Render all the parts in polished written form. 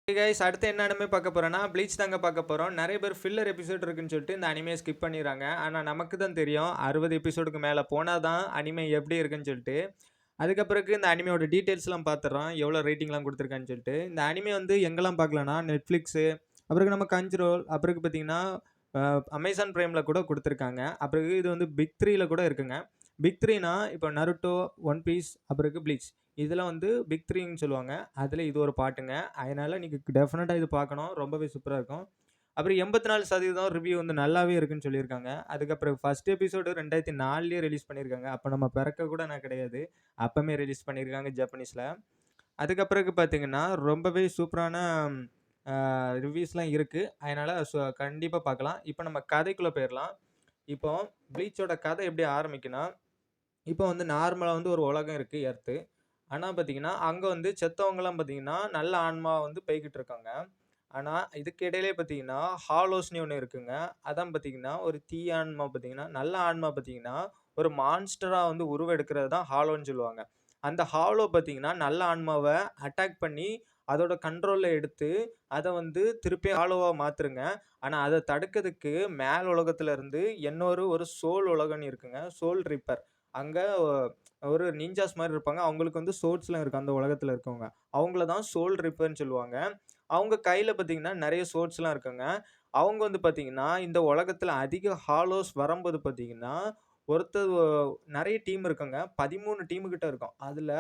Guys அடுத்து என்ன anime பார்க்க போறோம்னா ப்ளீச் தாங்க பார்க்க போறோம். நிறைய பேர் ஃபில்லர் எபிசோட் இருக்குன்னு சொல்லிட்டு இந்த அனிமையை ஸ்கிப் பண்ணிடுறாங்க. ஆனால் நமக்கு தான் தெரியும் 60 எபிசோடுக்கு மேலே போனால் தான் அனிமே எப்படி இருக்குன்னு சொல்லிட்டு. அதுக்கப்புறக்கு இந்த அனிமையோட டீட்டெயில்ஸ்லாம் பார்த்துறோம், எவ்வளோ ரேட்டிங்லாம் கொடுத்துருக்கான்னு சொல்லிட்டு. இந்த அனிமே வந்து எங்கெல்லாம் பார்க்கலாம்னா நெட்ஃப்ளிக்ஸு, அப்புறம் நம்ம கஞ்சுரோல், அப்புறம் பார்த்தீங்கன்னா அமேசான் பிரைமில் கூட கொடுத்துருக்காங்க. அப்புறம் இது வந்து பிக் 3ல கூட இருக்குங்க. பிக் 3னா இப்போ நருட்டோ, ஒன் பீஸ், அப்புறம் ப்ளீச் இதெல்லாம் வந்து பிக் 3ன்னு சொல்லுவாங்க. அதில் இது ஒரு பாட்டுங்க. அதனால நீங்கள் டெஃபினட்டாக இது பார்க்கணும், ரொம்பவே சூப்பராக இருக்கும். அப்புறம் 84% ரிவ்யூ வந்து நல்லாவே இருக்குன்னு சொல்லியிருக்காங்க. அதுக்கப்புறம் ஃபர்ஸ்ட் எபிசோடு 2004லயே ரிலீஸ் பண்ணியிருக்காங்க. அப்போ நம்ம பிறக்க கூட நான் கிடையாது, அப்போமே ரிலீஸ் பண்ணியிருக்காங்க ஜப்பனீஸில். அதுக்கப்புறக்கு பார்த்தீங்கன்னா ரொம்பவே சூப்பரான ரிவ்யூஸ்லாம் இருக்குது. அதனால் கண்டிப்பாக பார்க்கலாம். இப்போ நம்ம கதைக்குள்ளே போயிடலாம். இப்போ ப்ளீச்சோட கதை எப்படி ஆரம்பிக்குன்னா, இப்போ வந்து நார்மலாக வந்து ஒரு உலகம் இருக்குது எர்த்து. ஆனால் பார்த்தீங்கன்னா அங்கே வந்து செத்தவங்கலாம் பார்த்தீங்கன்னா நல்ல ஆன்மா வந்து போய்கிட்டு இருக்காங்க. ஆனால் இதுக்கு இடையிலே பார்த்தீங்கன்னா ஹாலோஸ்னு ஒன்று இருக்குங்க. அதான் பார்த்தீங்கன்னா ஒரு தீய ஆன்மா, பார்த்தீங்கன்னா நல்ல ஆன்மா பார்த்தீங்கன்னா ஒரு மான்ஸ்டராக வந்து உருவெடுக்கிறது தான் ஹாலோன்னு சொல்லுவாங்க. அந்த ஹாலோ பார்த்தீங்கன்னா நல்ல ஆன்மாவை அட்டாக் பண்ணி அதோட கண்ட்ரோலில் எடுத்து அதை வந்து திருப்பி ஹாலோவாக மாற்றுருங்க. ஆனால் அதை தடுக்கிறதுக்கு மேல் உலகத்துல இருந்து ஒரு சோல் உலகம்னு இருக்குங்க, சோல் ரிப்பர். அங்கே ஒரு நிஞ்சாஸ் மாதிரி இருப்பாங்க. அவங்களுக்கு வந்து சோர்ட்ஸ்லாம் இருக்கு அந்த உலகத்துல இருக்கவங்க. அவங்கள தான் சோல் ரிப்பர்ன்னு சொல்லுவாங்க. அவங்க கையில பார்த்தீங்கன்னா நெறைய சோர்ட்ஸ்லாம் இருக்குங்க. அவங்க வந்து பார்த்தீங்கன்னா, இந்த உலகத்துல அதிக ஹாலோஸ் வரும்போது பார்த்தீங்கன்னா, ஒருத்தர் நெறைய டீம் இருக்குங்க. 13 டீமு கிட்ட இருக்கும். அதுல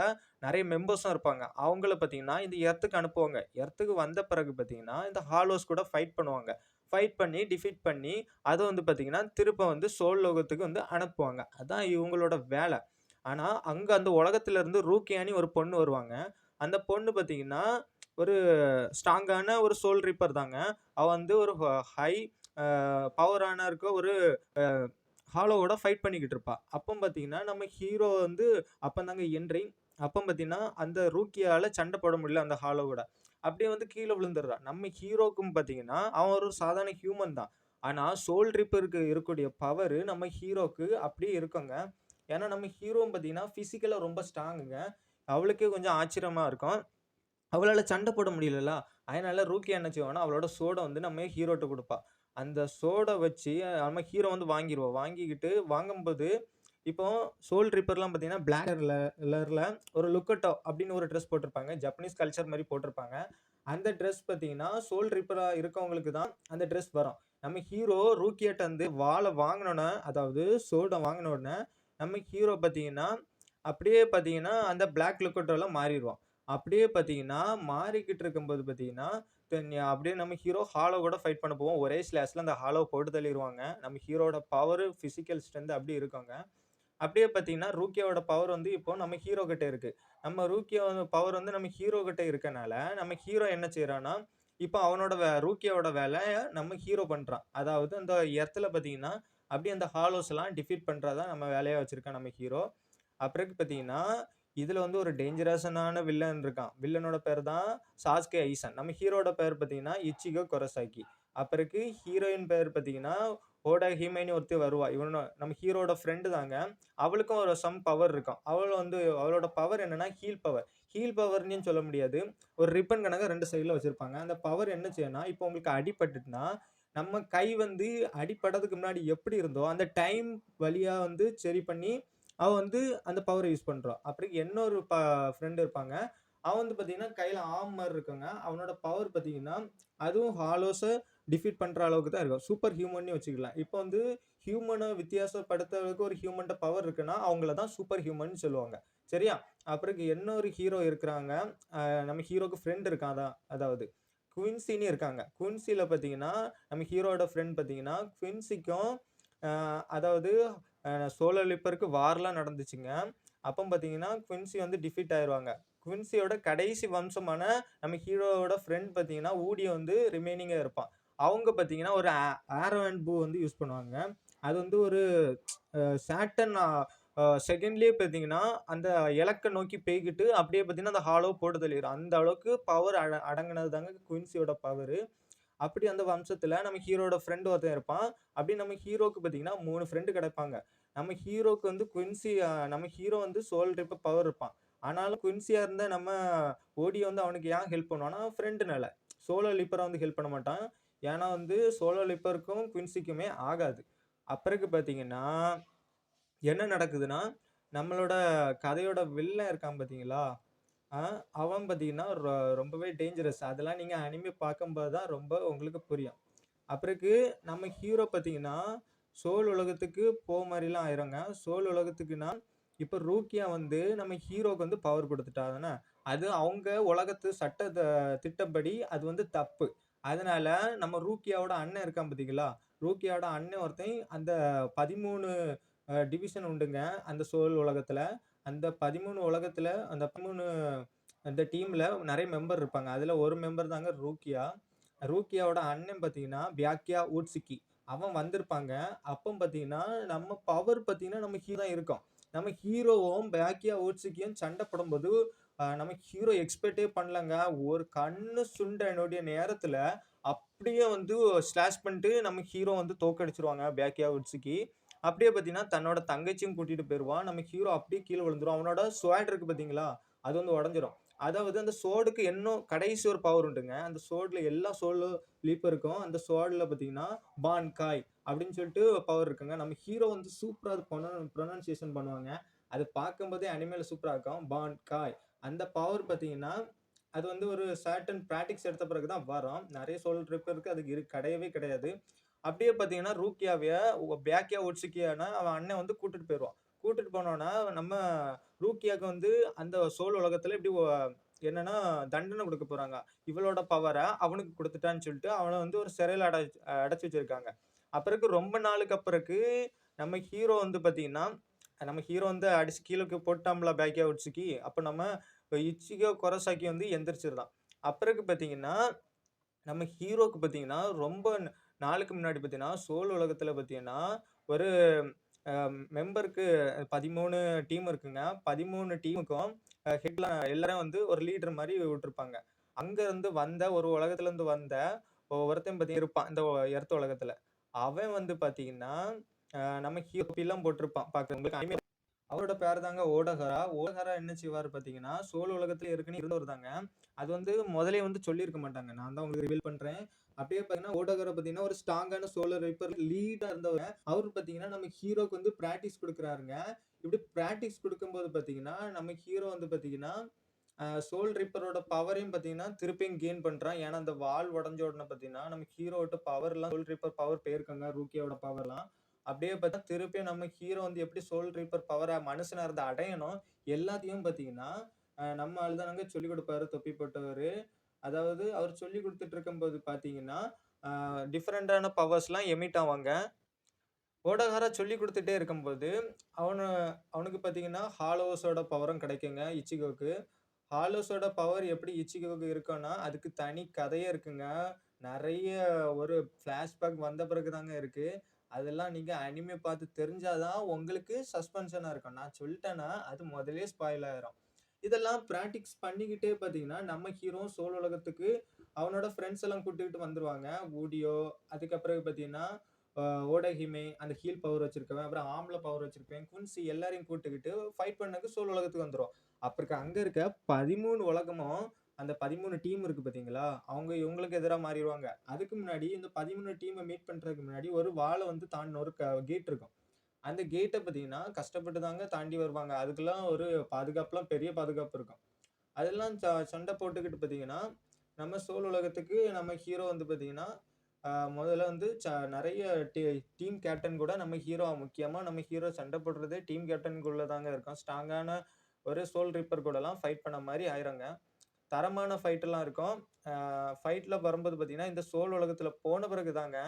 நெறைய மெம்பர்ஸும் இருப்பாங்க. அவங்கள பார்த்தீங்கன்னா, இந்த எர்த்துக்கு அனுப்புவாங்க. எர்த்துக்கு வந்த பிறகு பார்த்தீங்கன்னா, இந்த ஹாலோஸ் கூட ஃபைட் பண்ணுவாங்க. ஃபைட் பண்ணி, டிஃபீட் பண்ணி, அத வந்து பார்த்தீங்கன்னா, திருப்ப வந்து சோல் லோகத்துக்கு வந்து அனுப்புவாங்க. அதான் இவங்களோட வேல. ஆனா, அங்க அந்த உலகத்துல இருந்து ரூக்கியான்னு ஒரு பொண்ணு வருவாங்க. அந்த பொண்ணு பார்த்தீங்கன்னா, ஒரு ஸ்ட்ராங்கான ஒரு சோல் ரீப்பர் தாங்க. அவ வந்து ஒரு ஹை பவரான இருக்க ஒரு ஹாலோவோட ஃபைட் பண்ணிக்கிட்டு இருப்பா. அப்போ பார்த்தீங்கன்னா, நம்ம ஹீரோ வந்து அப்பந்தாங்க என்ட்ரிங். அப்போ பார்த்தீங்கன்னா, அந்த ரூக்கியால சண்டை போட முடியல அந்த ஹாலோவோட. அப்படியே வந்து கீழ விழுந்துடுறான். நம்ம ஹீரோக்கும் பார்த்தீங்கன்னா, அவன் ஒரு சாதாரண ஹியூமன் தான். ஆனா, சோல் ரிப்பருக்கு இருக்கக்கூடிய பவரு நம்ம ஹீரோக்கு அப்படியே இருக்குங்க. ஏன்னா, நம்ம ஹீரோவும் பார்த்தீங்கன்னா, பிசிக்கலா ரொம்ப ஸ்ட்ராங்குங்க. அவளுக்கே கொஞ்சம் ஆச்சரியமா இருக்கும். அவளால சண்டை போட முடியலல்ல. அதனால ரூக்கி என்ன செய்வான்னா, அவளோட சோர்ட வந்து நம்ம ஹீரோட்ட குடுப்பா. அந்த சோர்ட வச்சு நம்ம ஹீரோ வந்து வாங்கிருவோம். வாங்கும்போது இப்போ சோல் ரிப்பர்லாம் பார்த்தீங்கன்னா, பிளாக் கலர்ல ஒரு லுக்கட்டோ அப்படின்னு ஒரு ட்ரெஸ் போட்டிருப்பாங்க. ஜப்பனீஸ் கல்ச்சர் மாரி போட்டிருப்பாங்க. அந்த ட்ரெஸ் பார்த்தீங்கன்னா, சோல் ரிப்பரா இருக்கவங்களுக்கு தான் அந்த ட்ரெஸ் வரும். நம்ம ஹீரோ ரூக்கியாட்ட வந்து வாள வாங்குனோனே, அதாவது சோர்ட வாங்குன உடனே, நம்ம ஹீரோ பார்த்தீங்கன்னா, அப்படியே பார்த்தீங்கன்னா, அந்த பிளாக் லுக்கட்டோல மாறிருவான். அப்படியே பார்த்தீங்கன்னா, மாறிக்கிட்டு இருக்கும்போது பார்த்தீங்கன்னா, அப்படியே நம்ம ஹீரோ ஹாலோ கூட ஃபைட் பண்ண போவோம். ஒரே ஸ்லாஷ்ல அந்த ஹாலோவ போட்டு தள்ளிருவாங்க. நம்ம ஹீரோவோட பவரு, பிசிக்கல் ஸ்ட்ரென்த் அப்படி இருக்குங்க. அப்படியே பார்த்தீங்கன்னா, ரூக்கியாவோட பவர் வந்து இப்போ நம்ம ஹீரோ கிட்ட இருக்கு. நம்ம ரூக்கியாவோட பவர் வந்து நம்ம ஹீரோ கிட்ட இருக்கனால, நம்ம ஹீரோ என்ன செய்றான்னா, இப்போ அவனோட ரூக்கியாவோட வேலைய நம்ம ஹீரோ பண்றான். அதாவது அந்த எர்த்ல பார்த்தீங்கன்னா, அப்படியே அந்த ஹாலோஸ்லாம் டிஃபீட் பண்றது தான் நம்ம வேலையா வச்சிருக்கான் நம்ம ஹீரோ. அப்புறம் பார்த்தீங்கன்னா, இதுல வந்து ஒரு டேஞ்சரஸான வில்லன் இருக்கான். வில்லனோட பேர் தான் சாஸ்கே ஐசன். நம்ம ஹீரோட பேர் பார்த்தீங்கன்னா, இச்சிகோ குரோசாகி. அப்புறக்கு ஹீரோயின் பேர் பார்த்தீங்கன்னா, ஓடா ஹிமைன்னு ஒருத்தி வருவா. நம்ம ஹீரோட ஃப்ரெண்டு தாங்க. அவளுக்கும் ஒரு பவர் இருக்கும். அவளோட பவர் என்னன்னா ஹீல் பவர். ஹீல் பவர்ன்னு சொல்ல முடியாது. ஒரு ரிப்பன் கணக்கா 2 சைடுல வச்சிருப்பாங்க. அந்த பவர் என்ன செய்யும்னா, இப்போ உங்களுக்கு அடிபட்டுட்டுனா, நம்ம கை வந்து அடிபடுறதுக்கு முன்னாடி எப்படி இருந்தோ, அந்த டைம் வழியா வந்து சரி பண்ணி, அவ வந்து அந்த பவர யூஸ் பண்றா. அப்புறம் இன்னொரு ஃப்ரெண்ட் இருப்பாங்க. அவன் வந்து பார்த்தீங்கன்னா, கையில ஆர்ம் மாரி இருக்குங்க. அவனோட பவர் பார்த்தீங்கன்னா, அதுவும் ஹாலோஸ டிஃபீட் பண்ற அளவுக்கு தான் இருக்கும். சூப்பர் ஹியூமன்னே வச்சுக்கலாம். இப்போ வந்து ஹியூமன வித்தியாசப்படுத்துறதுக்கு ஒரு ஹியூமன்ட்ட பவர் இருக்குன்னா, அவங்கள தான் சூப்பர் ஹியூமன்னு சொல்லுவாங்க. சரியா? அப்புறம் இன்னொரு ஹீரோ இருக்கிறாங்க. நம்ம ஹீரோக்கு ஃப்ரெண்ட் இருக்கான் அதாவது குயின்சின்னு இருக்காங்க. குயின்சில பார்த்தீங்கன்னா, நம்ம ஹீரோவோட ஃப்ரெண்ட் பார்த்தீங்கன்னா, குயின்சிக்கும் அதாவது சோலர் லிப்பருக்கு வார்லாம் நடந்துச்சுங்க. அப்போ பார்த்தீங்கன்னா, குயின்சி வந்து டிஃபீட் ஆயிருவாங்க. குயின்சியோட கடைசி வம்சமான நம்ம ஹீரோவோட ஃப்ரெண்ட் பார்த்தீங்கன்னா, ஊடி வந்து ரிமைனிங்கா இருப்பான். அவங்க பார்த்தீங்கன்னா, ஒரு ஆரோ அண்ட் பூ வந்து யூஸ் பண்ணுவாங்க. அது வந்து ஒரு சாட்டர்ன் செகண்ட்லயே பார்த்தீங்கன்னா, அந்த இலக்க நோக்கி போய்க்கிட்டு அப்படியே பார்த்தீங்கன்னா, அந்த ஹாலோவ போட்டு தள்ளிரும். அந்த அளவுக்கு பவர் அடங்குனது தாங்க குயின்சியோட பவரு. அப்படி அந்த வம்சத்துல நம்ம ஹீரோட ஃப்ரெண்ட் ஒருத்தன் இருப்பான். அப்படி நம்ம ஹீரோக்கு பார்த்தீங்கன்னா 3 ஃப்ரெண்ட் கிடைப்பாங்க. நம்ம ஹீரோக்கு வந்து குயின்சி நம்ம ஹீரோ வந்து சோல் ரிப்பர் பவர் இருப்பான். ஆனாலும் குயின்சியா இருந்த நம்ம ஓடி வந்து அவனுக்கு ஏன் ஹெல்ப் பண்ணுவான்னா, ஃப்ரெண்டுனால. சோலோ லீப்பரா வந்து ஹெல்ப் பண்ண மாட்டான். ஏன்னா வந்து சோலோ லீப்பருக்கும் குயின்ஸிக்குமே ஆகாது. அப்புறகு பார்த்தீங்கன்னா, என்ன நடக்குதுன்னா, நம்மளோட கதையோட வில்லன் இருக்கான் பார்த்தீங்களா? ஆ அவன் பார்த்தீங்கன்னா, ரொம்பவே டேஞ்சரஸ். அதெல்லாம் நீங்க அனிமே பார்க்கும்போது தான் ரொம்ப உங்களுக்கு புரியும். அப்புறகு நம்ம ஹீரோ பார்த்தீங்கன்னா, சோல் உலகத்துக்கு மாரிலாம் ஆயிருங்க. சோல் உலகத்துக்குன்னா, இப்ப ரூக்கியா வந்து நம்ம ஹீரோக்கு வந்து பவர் குடுத்துட்டாங்கன்னா, அது அவங்க உலகத்து திட்டப்படி அது வந்து தப்பு. அதனால நம்ம ரூக்கியாவோட அண்ணன் இருக்கான் பார்த்தீங்களா? ரூக்கியாவோட அண்ணன் ஒருத்தன் அந்த 13 டிவிஷன் உண்டுங்க. அந்த சோல் உலகத்துல. அந்த 13 உலகத்துல அந்த 13 அந்த டீம்ல நெறைய மெம்பர் இருப்பாங்க. அதுல ஒரு மெம்பர் தாங்க ரூக்கியா. ரூக்கியாவோட அண்ணன் பார்த்தீங்கன்னா, பியாக்கியா ஊட்சுகி. அவன் வந்திருப்பாங்க. அப்போ பார்த்தீங்கன்னா, நம்ம பவர் பார்த்தீங்கன்னா, நம்ம ஹீரோ தான் இருக்கும். நம்ம ஹீரோவும் பியாக்கியா ஊட்சுகியும் சண்டை போடும்போது, நம்ம ஹீரோ எக்ஸ்பெக்ட்டே பண்ணலங்க. ஒரு கண்ணு சுண்ட நேரத்துல அப்படியே வந்து ஸ்லாஷ் பண்ணிட்டு நம்ம ஹீரோ வந்து தோற்கடிச்சுருவாங்க பியாக்கியா ஊட்சுகி. அப்படியே பார்த்தீங்கன்னா, தன்னோட தங்கச்சியும் கூட்டிட்டு போயிருவான். நம்ம ஹீரோ அப்படியே கீழ விழுந்துருவான். அவனோட ஸ்வாட் இருக்கு பார்த்தீங்களா? அது வந்து உடைஞ்சிரும். அதாவது அந்த சோர்டுக்கு இன்னும் கடைசி ஒரு பவர் உண்டுங்க. அந்த சோர்டுல எல்லா சோலோ லீப்பருக்கும் அந்த சோர்டுல பார்த்தீங்கன்னா, பான் காய் அப்படின்னு சொல்லிட்டு பவர் இருக்குங்க. நம்ம ஹீரோ வந்து சூப்பரா அது ப்ரொனன்சியேஷன் பண்ணுவாங்க. அது பார்க்கும்போதே அனிமேல சூப்பரா இருக்கும். பான் காய். அந்த பவர் பார்த்தீங்கன்னா, அது வந்து ஒரு சர்டன் பிராக்டிஸ் எடுத்த பிறகு தான் வரும். நெறைய சோல் ட்ரிப்பருக்கு அதுக்கு கிடையவே கிடையாது. அப்படியே பார்த்தீங்கன்னா, பேக்கியா ஒட்சுகியான அவன் அண்ணன் வந்து கூட்டிட்டு போயிருவான். கூட்டிட்டு போனோன, நம்ம ரூக்கியாக்கு வந்து அந்த சோல் உலகத்துல இப்படி என்னன்னா தண்டனை குடுக்க போறாங்க. இவளோட பவர அவனுக்கு குடுத்துட்டான்னு சொல்லிட்டு, அவன வந்து ஒரு சிறையில அடைச்சு வச்சிருக்காங்க. அப்புறகு ரொம்ப நாளுக்கு அப்புறக்கு நம்ம ஹீரோ வந்து பார்த்தீங்கன்னா, நம்ம ஹீரோ வந்து அடிச்சு கீழ போட்டாம்ல பேக்கியா ஒட்சுகி. அப்ப நம்ம இச்சிகோ குரோசாக்கி வந்து எந்திரிச்சிருறான். அப்புறகு பார்த்தீங்கன்னா, நம்ம ஹீரோக்கு பார்த்தீங்கன்னா, ரொம்ப நாளுக்கு முன்னாடி பார்த்தீங்கன்னா, சோல் உலகத்துல பார்த்தீங்கன்னா, ஒரு அ மெம்பருக்கு 13 டீம் இருக்குங்க. 13 டீமுக்கும் ஹெட்ல எல்லாரும் வந்து ஒரு லீடர் மாரி விட்டுருப்பாங்க. அங்க இருந்து வந்த ஒரு உலகத்துல இருந்து வந்த ஒருத்தன் இருப்பான். இந்த எர்த் உலகத்துல. அவன் வந்து பார்த்தீங்கன்னா, நம்ம ஹீரோ தொப்பிலாம் போட்டிருப்பான். பார்க்கறவங்களுக்கு அவரோட பேரு தாங்க ஓடகரா. ஓடகரா என்ன செய்வாரு பார்த்தீங்கன்னா, சோல் உலகத்துல ஏற்கனவே இருந்தவர் தாங்க. அது வந்து முதலே வந்து சொல்லியிருக்க மாட்டாங்க. நான் தான் உங்களுக்கு ரிவீல் பண்றேன். அப்படியே பார்த்தீங்கன்னா, ஓடகரா பார்த்தீங்கன்னா, ஒரு ஸ்ட்ராங்கான சோலோ ரைப்பர் லீடா இருந்தவரு. அவரு பார்த்தீங்கன்னா, நம்ம ஹீரோக்கு வந்து பிராக்டிஸ் குடுக்குறாருங்க. இப்படி பிராக்டிஸ் குடுக்கும்போது பார்த்தீங்கன்னா, நம்ம ஹீரோ வந்து பார்த்தீங்கன்னா, சோல் ரிப்பரோட பவரையும் பார்த்தீங்கன்னா, திருப்பியும் கெயின் பண்றான். ஏன்னா, அந்த வால் உடைஞ்ச உடனே பார்த்தீங்கன்னா, நம்ம ஹீரோட்ட பவர்லாம் சோல் ரிப்பர் பவர் போயிருக்குங்க. ரூக்கியோட பவர்லாம். அப்படியே பார்த்தா திருப்பியும் நம்ம ஹீரோ வந்து எப்படி சோல் ரீப்பர் பவர மனுஷனா இருந்து அடையணும், எல்லாத்தையும் பார்த்தீங்கன்னா, நம்ம ஆளு தானங்க சொல்லிக் குடுப்பாரு தொப்பி போட்டவரு. அதாவது அவர் சொல்லிக் குடுத்துட்டு இருக்கும்போது பார்த்தீங்கன்னா, டிஃபரண்டான பவர்ஸ்லாம் எமிட் ஆவாங்க. ஓடகாரா சொல்லிக் குடுத்துட்டே இருக்கும்போது, அவனு அவனுக்கு பார்த்தீங்கன்னா, ஹாலோஸோட பவரும் கிடைக்குங்க இச்சிகோக்கு. ஹாலோஸோட பவர் எப்படி இச்சிகோக்கு இருக்குன்னா, அதுக்கு தனி கதையே இருக்குங்க. நெறைய ஒரு ஃபிளாஷ்பேக் வந்த பிறகு தாங்க இருக்கு. அதெல்லாம் நீங்க அனிமே பார்த்து தெரிஞ்சா தான் உங்களுக்கு சஸ்பென்ஷனா இருக்கும். நான் சொல்ட்டேன்னா, அது முதல்லயே ஸ்பாயில் ஆயிரும். இதெல்லாம் பிராக்டிஸ் பண்ணிக்கிட்டே பார்த்தீங்கன்னா, நம்ம ஹீரோ சோல் உலகத்துக்கு அவனோட ஃப்ரெண்ட்ஸ் எல்லாம் கூட்டிட்டு வந்துருவாங்க. வூடியோ, அதுக்கப்புறம் பார்த்தீங்கன்னா, அ ஓடஹிமே அந்த ஹீல் பவர் வச்சிருக்கவன், அப்புறம் ஆம்ல பவர் வச்சிருப்பேன். குன்சி எல்லாரையும் கூட்டுக்கிட்டு ஃபைட் பண்ணக்கு சோல் உலகத்துக்கு வந்துரும். அப்புறம் அங்க இருக்க 13 உலகமும் அந்த 13 டீம் இருக்கு பார்த்தீங்களா? அவங்க இவங்களுக்கு எதிரா மாறிருவாங்க. அதுக்கு முன்னாடி இந்த 13 டீம மீட் பண்றதுக்கு முன்னாடி ஒரு வால வந்து தாண்டுன ஒரு கேட் இருக்கும். அந்த கேட்ட பார்த்தீங்கன்னா, கஷ்டப்பட்டு தாங்க தாண்டி வருவாங்க. அதுக்கெல்லாம் ஒரு பாதுகாப்புலாம் பெரிய பாதுகாப்பு இருக்கும். அதெல்லாம் சண்டை போட்டுக்கிட்டு பார்த்தீங்கன்னா, நம்ம சோல் உலகத்துக்கு நம்ம ஹீரோ வந்து பார்த்தீங்கன்னா, முதல்ல வந்து நெறைய டீ டீம் கேப்டன் கூட நம்ம ஹீரோ முக்கியமா நம்ம ஹீரோ சண்டை போடுறதே டீம் கேப்டனுக்குள்ள தாங்க இருக்கும். ஸ்ட்ராங்கான ஒரு சோல் ரீப்பர் கூடலாம் ஃபைட் பண்ண மாரி ஆயிருங்க. தரமான ஃபைட்லாம் இருக்கும். ஃபைட்ல வரும்போது பார்த்தீங்கன்னா, இந்த சோல் உலகத்துல போன பிறகு தாங்க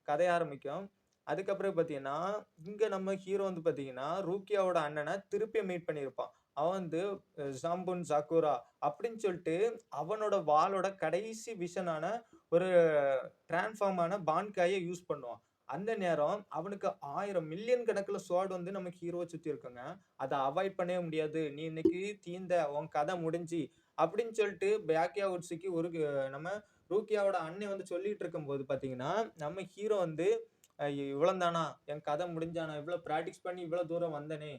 கதை ஆரம்பிக்கும். அதுக்கப்புறம் பார்த்தீங்கன்னா, இங்க நம்ம ஹீரோ வந்து பார்த்தீங்கன்னா, ரூக்கியாவோட அண்ணன திருப்பியும் மீட் பண்ணியிருப்பான். அவன் வந்து ஜாம்புன் சாக்குரா அப்படின்னு சொல்லிட்டு, அவனோட வாளோட கடைசி விஷனான ஒரு டிரான்ஸ்ஃபார்ம் ஆன பான்காய யூஸ் பண்ணுவான். அந்த நேரம் அவனுக்கு 1000 மில்லியன் கணக்குல ஸ்வாட் வந்து நம்ம ஹீரோவ சுத்தி இருக்குங்க. அத அவாய்ட் பண்ணவே முடியாது. "நீ இன்னைக்கு தீர்ந்த. உன் கதை முடிஞ்சு" அப்படின்னு சொல்லிட்டு பேக்கியா வுட்ஸுக்கு நம்ம ரூக்கியாவோட அண்ணன் வந்து சொல்லிட்டு இருக்கும்போது பார்த்தீங்கன்னா, நம்ம ஹீரோ வந்து இவ்வளவு தானா? என் கதை முடிஞ்சா? நான் இவ்வளோ பிராக்டிஸ் பண்ணி இவ்வளோ தூரம் வந்தனே!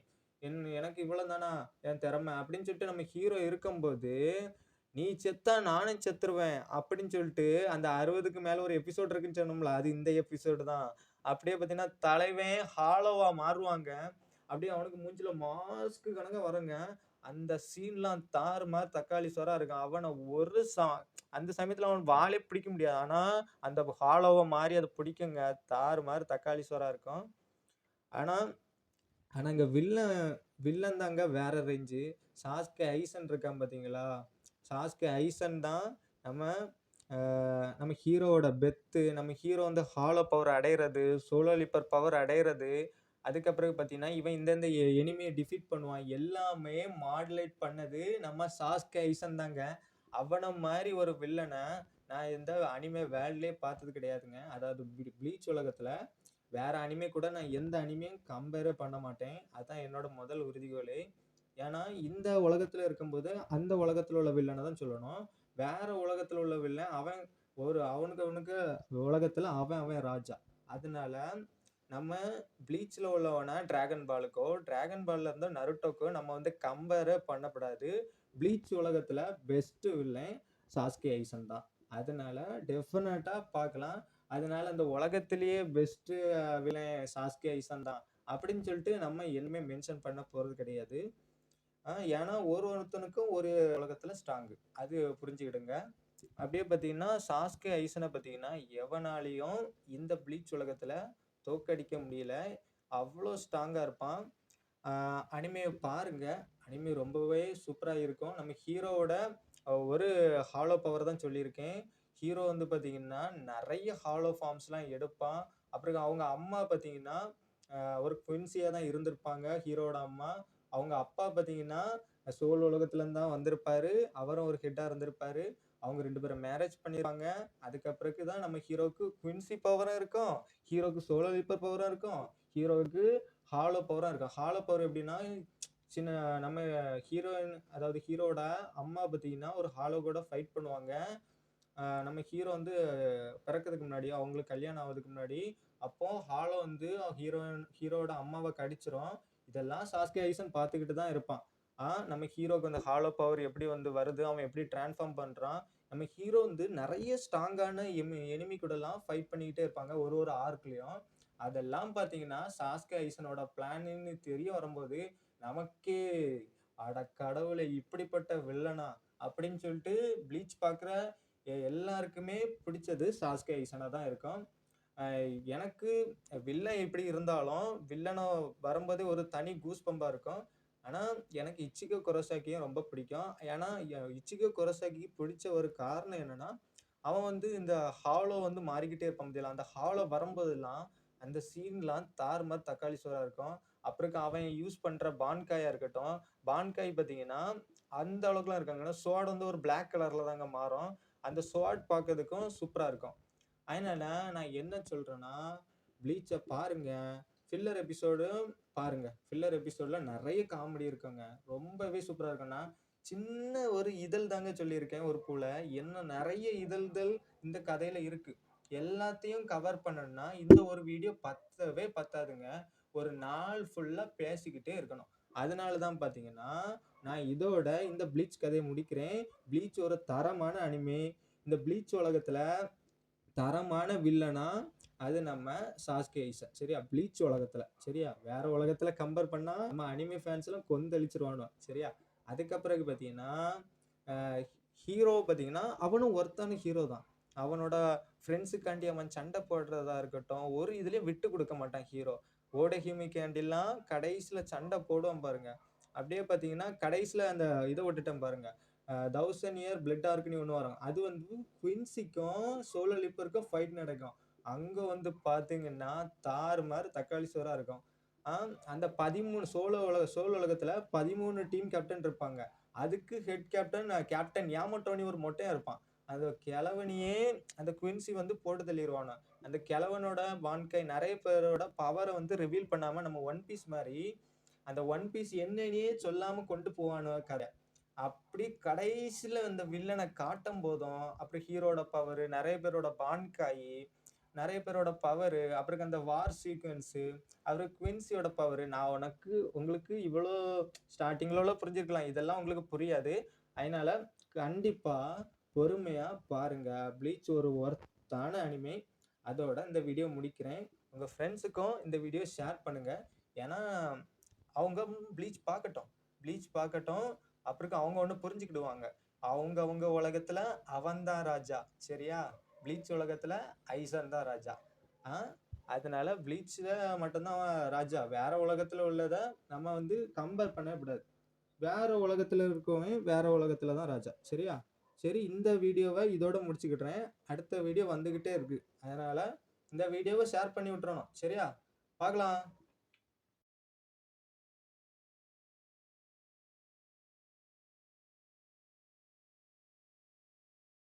எனக்கு இவ்வளவு தானா என் திறமை? அப்படின்னு சொல்லிட்டு நம்ம ஹீரோ இருக்கும்போது, நீ செத்தா நானும் செத்துருவேன் அப்படின்னு சொல்லிட்டு அந்த 60க்கு மேல ஒரு எபிசோட் இருக்குன்னு சொன்னோம்ல, அது இந்த எபிசோடு தான். அப்படியே பார்த்தீங்கன்னா, தலைவன் ஹாலோவா மாறுவாங்க. அப்படியே அவனுக்கு மூஞ்சில மாஸ்க் கணக்கா வருங்க. அந்த சீன்லாம் தாறுமாறு தக்காளி சோறா இருக்கும். அவன ஒரு அந்த சமயத்துல அவன் வாலே பிடிக்க முடியாது. ஆனா, அந்த ஹாலோவா மாறி அத பிடிக்குங்க. தாறுமாறு தக்காளி சோறா இருக்கும். ஆனா ஆனா இங்க வில்லன் தாங்க வேற ரேஞ்சு. சாஸ்கே ஐசன் இருக்கான் பார்த்தீங்களா? சாஸ்கே ஐசன் தான் நம்ம அ நம்ம ஹீரோவோட நம்ம ஹீரோ வந்து ஹாலோ பவர் அடையறது, சோலோ லிப்பர் பவர் அடையறது, அதுக்கு பிறகு பார்த்தீங்கன்னா, இவன் இந்தந்த எனிமிய டிஃபீட் பண்ணுவான். எல்லாமே மாடுலேட் பண்ணது நம்ம சாஸ்கே ஐசன் தாங்க. அவன மாரி ஒரு வில்லன நான் இந்த அனிமே வேர்ல்ட்லயே பார்த்தது கிடையாதுங்க. அதாவது ப்ளீச் உலகத்துல வேற அனிமே கூட நான் எந்த அனிமையும் கம்பேரே பண்ண மாட்டேன். அதான் என்னோட முதல் உறுதிகோலே. ஏன்னா, இந்த உலகத்துல இருக்கும்போது, அந்த உலகத்துல உள்ள வில்லன தான் சொல்லணும். வேற உலகத்துல உள்ள வில்லன் அவனுக்கு உலகத்துல அவன் ராஜா. அதனால நம்ம ப்ளீச்ல உள்ளவன டிராகன் பாலுக்கோ, டிராகன் பால்ல இருந்த நருட்டோக்கோ நம்ம வந்து கம்பேரே பண்ணக்கூடாது. ப்ளீச் உலகத்துல பெஸ்ட் வில்லன் சாஸ்கே ஐசன் தான். அதனால டெஃபினட்டா பார்க்கலாம். அதனால அந்த உலகத்திலேயே பெஸ்ட் வில்லன் சாஸ்கே ஐசன் தான். அப்படின்னு சொல்லிட்டு நம்ம இனிமே மென்ஷன் பண்ண போறது கிடையாது. ஏன்னா ஒருத்தனுக்கும் ஒரு உலகத்துல ஸ்ட்ராங்கு. அது புரிஞ்சுக்கிடுங்க. அப்படியே பார்த்தீங்கன்னா, சாஸ்கே ஐசன பார்த்தீங்கன்னா, எவனாலயும் இந்த ப்ளீச் உலகத்துல தோற்கடிக்க முடியல. அவ்ளோ ஸ்ட்ராங்கா இருப்பான். அனிமே பாருங்க. அனிமே ரொம்பவே சூப்பரா இருக்கும். நம்ம ஹீரோவோட ஒரு ஹாலோ பவர் தான் சொல்லியிருக்கேன். ஹீரோ வந்து பார்த்தீங்கன்னா, நெறைய ஹாலோ ஃபார்ம்ஸ்லாம் எடுப்பான். அப்புறம் அவங்க அம்மா பார்த்தீங்கன்னா, ஒரு குயின்ஸியா தான் இருந்திருப்பாங்க, ஹீரோவோட அம்மா. அவங்க அப்பா பார்த்தீங்கன்னா, சோல் உலகத்துலருந்து தான் வந்திருப்பாரு. அவரும் ஒரு ஹெட்டா இருந்திருப்பாரு. அவங்க 2 பேரும் மேரேஜ் பண்ணிருப்பாங்க. அதுக்கப்புறக்கு தான் நம்ம ஹீரோவுக்கு குயின்சி பவரும் இருக்கும். ஹீரோவுக்கு சோலோ லிப்பர் பவரும் இருக்கும். ஹீரோவுக்கு ஹாலோ பவரும் இருக்கும். ஹாலோ பவர் எப்படின்னா, சின்ன நம்ம ஹீரோயின் அதாவது ஹீரோவோட அம்மா பார்த்தீங்கன்னா, ஒரு ஹாலோ கூட ஃபைட் பண்ணுவாங்க. நம்ம ஹீரோ வந்து பிறக்கறதுக்கு முன்னாடி, அவங்களுக்கு கல்யாணம் ஆவதுக்கு முன்னாடி, அப்போ ஹாலோ வந்து ஹீரோவோட அம்மாவ கடிச்சிரும். இதெல்லாம் சாஸ்கே ஐசன் பார்த்துக்கிட்டு தான் இருப்பான். நம்ம ஹீரோக்கு அந்த ஹாலோ பவர் எப்படி வந்து வருது? அவன் எப்படி ட்ரான்ஸ்ஃபார்ம் பண்றான்? நம்ம ஹீரோ வந்து நெறைய ஸ்ட்ராங்கான எனிமி கூடலாம் ஃபைட் பண்ணிக்கிட்டே இருப்பாங்க. ஒரு ஆர்க்லயும். அதெல்லாம் பார்த்தீங்கன்னா, சாஸ்கே ஐசனோட பிளான்னு தெரிய வரும்போது, நமக்கே "அட கடவுளே! இப்படிப்பட்ட வில்லனா?" அப்படின்னு சொல்லிட்டு ப்ளீச் பார்க்குற எல்லாருக்குமே பிடிச்சது சாஸ்கே ஐசனா தான் இருக்கும். அ எனக்கு வில்லன் எப்படி இருந்தாலும், வில்லன வரும்போதே ஒரு தனி கூஸ் பம்பா இருக்கும். ஆனா, எனக்கு இச்சிகோ குரோசாகியும் ரொம்ப பிடிக்கும். ஏன்னா, இச்சிகோ குரோசாகிக்கு பிடிச்ச ஒரு காரணம் என்னன்னா, அவன் வந்து இந்த ஹாலோ வந்து மாறிக்கிட்டே இருப்பான் பாத்தீங்களா? அந்த ஹாலோ வரும்போதெல்லாம், அந்த சீன்லாம் தாறுமாறு தக்காளி சோறா இருக்கும். அப்புறம் அவன் யூஸ் பண்ற பான்காயா இருக்கட்டும், பான்காய் பாத்தீங்கன்னா, அந்த அளவுக்குலாம் இருக்காதுங்க. சோர்ட் வந்து ஒரு பிளாக் கலர்ல தாங்க மாறும். அந்த ஸ்வாட் பார்க்கறதுக்கும் சூப்பரா இருக்கும். அதனால நான் என்ன சொல்றேன்னா, ப்ளீச்ச பாருங்க. ஃபில்லர் எபிசோடும் பாருங்க. ஃபில்லர் எபிசோட்ல நெறைய காமெடி இருக்குங்க. ரொம்பவே சூப்பரா இருக்கும். நான் சின்ன ஒரு இதழ் தாங்க சொல்லியிருக்கேன் ஒரு பூல. இன்னும் நெறைய இதழ்கள் இந்த கதையில இருக்கு. எல்லாத்தையும் கவர் பண்ணணும்னா, இந்த ஒரு வீடியோ பத்தவே பத்தாதுங்க. ஒரு நாள் ஃபுல்லா பேசிக்கிட்டே இருக்கணும். அதனால தான் பார்த்தீங்கன்னா, நான் இதோட இந்த ப்ளீச் கதைய முடிக்கிறேன். ப்ளீச் ஒரு தரமான அனிமே. இந்த ப்ளீச் உலகத்துல தரமான வில்லனா, அது நம்ம சாஸ்கே ஐசன். சரியா? ப்ளீச் உலகத்துல. சரியா? வேற உலகத்துல கம்பேர் பண்ணா, நம்ம அனிமே ஃபேன்ஸ் எல்லாம் கொந்தளிச்சுருவானுவ. சரியா? அதுக்கப்புறகு பார்த்தீங்கன்னா, அ ஹீரோ பார்த்தீங்கன்னா, அவனும் ஒர்த்தான ஹீரோ தான். அவனோட ஃப்ரெண்ட்ஸுக்காண்டி அவன் சண்டை போடுறதா இருக்கட்டும், ஒரு இதுலயும் விட்டு குடுக்க மாட்டான் ஹீரோ. ஓடஹிமிக்காண்டிலாம் கடைசில சண்டை போடுவான் பாருங்க. அப்படியே பார்த்தீங்கன்னா, கடைசில அந்த இத விட்டுட்டேன் பாருங்க. 1000 இயர் பிளட் ஆர்க்ன்னு ஒண்ணு வரும். அது வந்து குயின்ஸிக்கும், சோலோ லிப்பருக்கும் ஃபைட் நடக்கும். அங்க வந்து பார்த்தீங்கன்னா, தாறுமாறு தக்காளி சோறா இருக்கும். ஆ அந்த 13 சோலோ உலகத்துல 13 டீம் கேப்டன் இருப்பாங்க. அதுக்கு ஹெட் கேப்டன் கேப்டன் யாமட்டோனி ஒரு மொட்டையன் இருப்பான். அந்த கிழவனையே அந்த குயின்ஸி வந்து போட்டு தள்ளிருவானுக. அந்த கிழவனோட பான்காய் நெறைய பேரோட பவர வந்து ரிவீல் பண்ணாம நம்ம ஒன் பீஸ் மாரி, அந்த ஒன் பீஸ் என்னன்னயே சொல்லாம கொண்டு போவானுக கத. அப்படி கடைசில அந்த வில்லன காட்டும்போதும், அப்புறம் ஹீரோட பவரு, நெறைய பேரோட பான்காயி, நெறைய பேரோட பவரு, அப்புறம் அந்த வார் சீக்வென்ஸு, அப்புறம் குயின்ஸியோட பவரு. நான் உங்களுக்கு இவ்வளோ ஸ்டார்ட்டிங்ல புரிஞ்சிருக்கலாம். இதெல்லாம் உங்களுக்கு புரியாது. அதனால கண்டிப்பா பொறுமையா பாருங்க. ப்ளீச் ஒரு ஒர்த்தான அனிமே. அதோட இந்த வீடியோ முடிக்கிறேன். உங்க ஃப்ரெண்ட்ஸுக்கும் இந்த வீடியோ ஷேர் பண்ணுங்க. ஏன்னா, அவங்க ப்ளீச் பார்க்கட்டும். ப்ளீச் பார்க்கட்டும். அப்புறம் அவங்க ஒண்ணு புரிஞ்சுக்கிடுவாங்க. அவங்கவங்க உலகத்துல அவன் தான் ராஜா. சரியா? ப்ளீச் உலகத்துல ஐசன் தான் ராஜா. ஆ அதனால ப்ளீச்ல மட்டும் தான் ராஜா. வேற உலகத்துல உள்ளத நம்ம கம்பேர் பண்ணவே கூடாது. வேற உலகத்துல இருக்கவன் வேற உலகத்துல தான் ராஜா. சரியா? சரி, இந்த வீடியோவ இதோட முடிச்சுக்கிடுறேன். அடுத்த வீடியோ வந்துகிட்டே இருக்கு. அதனால இந்த வீடியோவ ஷேர் பண்ணி விட்டுறணும். சரியா? பார்க்கலாம்.